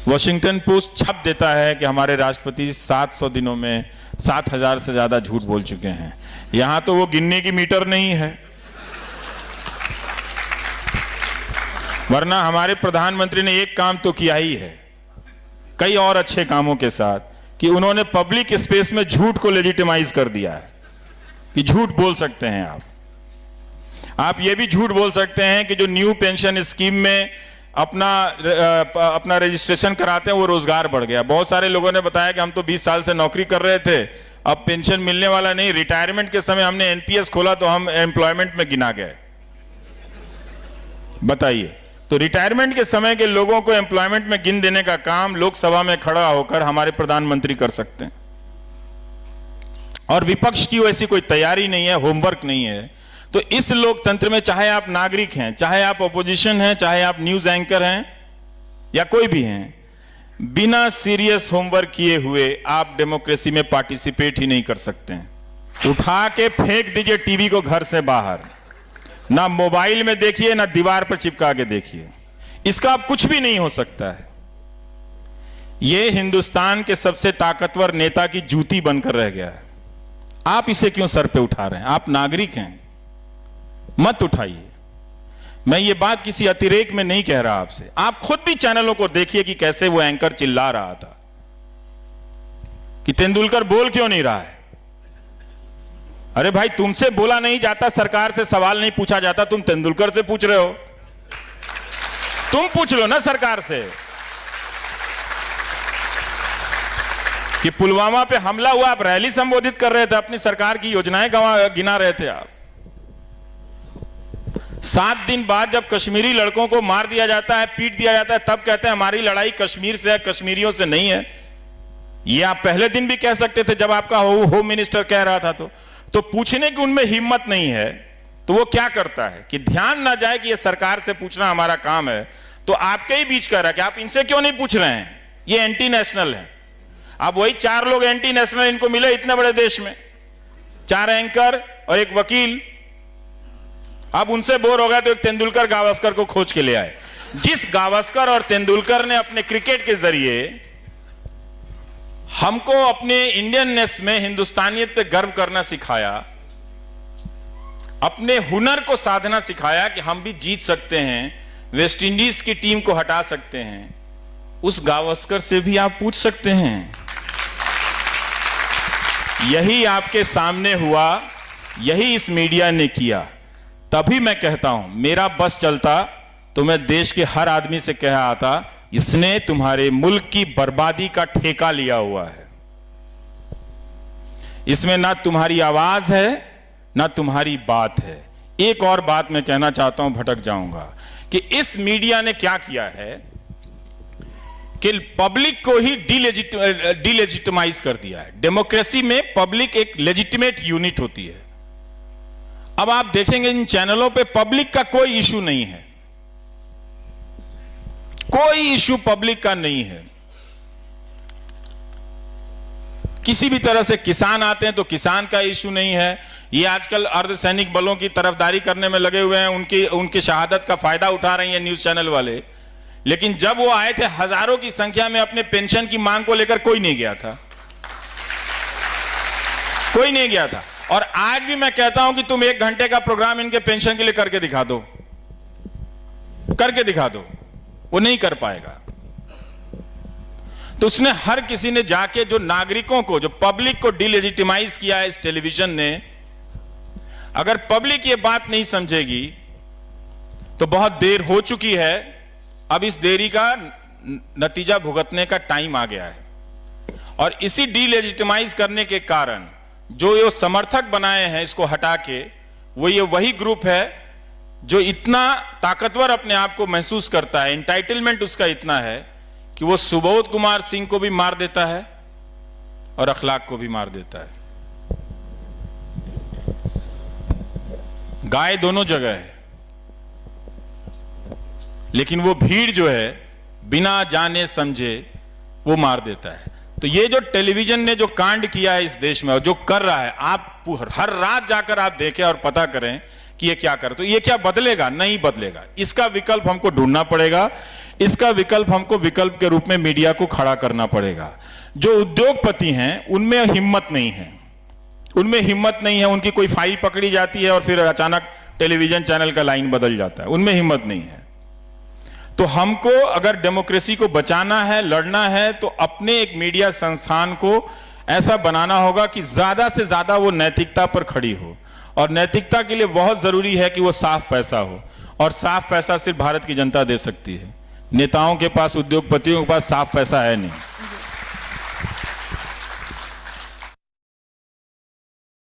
Washington post छाप देता है कि हमारे राष्ट्रपति 700 दिनों में 7,000 से ज्यादा झूठ बोल चुके हैं। यहां तो वो गिनने की मीटर नहीं है। वरना हमारे प्रधानमंत्री ने एक काम तो किया ही है, कई और अच्छे कामों के साथ, कि उन्होंने पब्लिक स्पेस में झूठ को लेजिटिमाइज कर दिया है कि झूठ बोल सकते हैं आप ये भी झूठ बोल सकते हैं कि जो न्यू पेंशन स्कीम में अपना रजिस्ट्रेशन कराते हैं वो रोजगार बढ़ गया। बहुत सारे लोगों ने बताया कि हम तो 20 साल से नौकरी कर रहे थे, अब पेंशन मिलने वाला नहीं। रिटायरमेंट के समय हमने एनपीएस खोला तो हम एम्प्लॉयमेंट में गिना गए। बताइए, तो रिटायरमेंट के समय के लोगों को एम्प्लॉयमेंट में गिन देने का काम लोकसभा में खड़ा होकर हमारे प्रधानमंत्री कर सकते हैं। और विपक्ष की वैसी कोई तैयारी नहीं है, होमवर्क नहीं है। तो इस लोकतंत्र में चाहे आप नागरिक हैं, चाहे आप ऑपोजिशन हैं, चाहे आप न्यूज एंकर हैं या कोई भी हैं, बिना सीरियस होमवर्क किए हुए आप डेमोक्रेसी में पार्टिसिपेट ही नहीं कर सकते हैं। उठा के फेंक दीजिए टीवी को घर से बाहर, ना मोबाइल में देखिए ना दीवार पर चिपका के देखिए, इसका अब कुछ भी नहीं हो सकता है। यह हिंदुस्तान के सबसे ताकतवर नेता की जूती बनकर रह गया है। आप इसे क्यों सर पे उठा रहे हैं? आप नागरिक हैं, मत उठाइए। मैं ये बात किसी अतिरेक में नहीं कह रहा आपसे। आप खुद भी चैनलों को देखिए कि कैसे वो एंकर चिल्ला रहा था कि तेंदुलकर बोल क्यों नहीं रहा है। अरे भाई, तुमसे बोला नहीं जाता, सरकार से सवाल नहीं पूछा जाता, तुम तेंदुलकर से पूछ रहे हो। तुम पूछ लो ना सरकार से कि पुलवामा पे हमला हुआ, आप रैली संबोधित कर रहे थे, अपनी सरकार की योजनाएं गिना रहे थे आप। 7 दिन बाद जब कश्मीरी लड़कों को मार दिया जाता है, पीट दिया जाता है, तब कहते हैं हमारी लड़ाई कश्मीर से है, कश्मीरियों से नहीं है। ये आप पहले दिन भी कह सकते थे जब आपका होम मिनिस्टर कह रहा था। तो पूछने की उनमें हिम्मत नहीं है, तो वो क्या करता है कि ध्यान ना जाए कि ये सरकार से पूछना हमारा काम है, तो आपके ही बीच कह रहा है कि आप इनसे क्यों नहीं पूछ रहे हैं, ये एंटी नेशनल है। अब वही 4 लोग एंटी नेशनल इनको मिले इतने बड़े देश में, 4 एंकर और एक वकील। अब उनसे बोर हो गया तो एक तेंदुलकर गावस्कर को खोज के ले आए। जिस गावस्कर और तेंदुलकर ने अपने क्रिकेट के जरिए हमको अपने इंडियननेस में, हिंदुस्तानियत पे गर्व करना सिखाया, अपने हुनर को साधना सिखाया कि हम भी जीत सकते हैं, वेस्ट इंडीज की टीम को हटा सकते हैं, उस गावस्कर से भी आप पूछ सकते हैं। यही आपके सामने हुआ, यही इस मीडिया ने किया। तभी मैं कहता हूं, मेरा बस चलता तो मैं देश के हर आदमी से कह आता, इसने तुम्हारे मुल्क की बर्बादी का ठेका लिया हुआ है। इसमें ना तुम्हारी आवाज है ना तुम्हारी बात है। एक और बात मैं कहना चाहता हूं, भटक जाऊंगा, कि इस मीडिया ने क्या किया है कि पब्लिक को ही डिलेजिटिमाइज कर दिया है। डेमोक्रेसी में पब्लिक एक लेजिटिमेट यूनिट होती है। अब आप देखेंगे इन चैनलों पे पब्लिक का कोई इशू नहीं है, कोई इशू पब्लिक का नहीं है। किसी भी तरह से किसान आते हैं तो किसान का इशू नहीं है। ये आजकल अर्धसैनिक बलों की तरफदारी करने में लगे हुए हैं, उनकी शहादत का फायदा उठा रही हैं न्यूज चैनल वाले। लेकिन जब वो आए थे हजारों की संख्या में, अपने पेंशन की मांग को लेकर कोई नहीं गया था, कोई नहीं गया था। और आज भी मैं कहता हूं कि तुम 1 घंटे का प्रोग्राम इनके पेंशन के लिए करके दिखा दो, करके दिखा दो, वो नहीं कर पाएगा। तो उसने, हर किसी ने जाके जो नागरिकों को, जो पब्लिक को डिलेजिटिमाइज किया है इस टेलीविजन ने। अगर पब्लिक ये बात नहीं समझेगी तो बहुत देर हो चुकी है। अब इस देरी का नतीजा भुगतने का टाइम आ गया है। और इसी डिलेजिटिमाइज करने के कारण जो ये समर्थक बनाए हैं इसको हटा के, वो ये वही ग्रुप है जो इतना ताकतवर अपने आप को महसूस करता है, एंटाइटलमेंट उसका इतना है कि वो सुबोध कुमार सिंह को भी मार देता है और अखलाक को भी मार देता है। गाय दोनों जगह है, लेकिन वो भीड़ जो है बिना जाने समझे वो मार देता है। तो ये जो टेलीविजन ने जो कांड किया है इस देश में और जो कर रहा है, आप हर रात जाकर आप देखें और पता करें कि ये क्या कर, तो ये क्या बदलेगा? नहीं बदलेगा। इसका विकल्प हमको ढूंढना पड़ेगा। इसका विकल्प हमको विकल्प के रूप में मीडिया को खड़ा करना पड़ेगा। जो उद्योगपति हैं उनमें हिम्मत नहीं है, उनकी कोई फाइल पकड़ी जाती है और फिर अचानक टेलीविजन चैनल का लाइन बदल जाता है, उनमें हिम्मत नहीं है। तो हमको अगर डेमोक्रेसी को बचाना है, लड़ना है, तो अपने एक मीडिया संस्थान को ऐसा बनाना होगा कि ज्यादा से ज्यादा वो नैतिकता पर खड़ी हो, और नैतिकता के लिए बहुत जरूरी है कि वो साफ पैसा हो, और साफ पैसा सिर्फ भारत की जनता दे सकती है। नेताओं के पास, उद्योगपतियों के पास साफ पैसा है नहीं।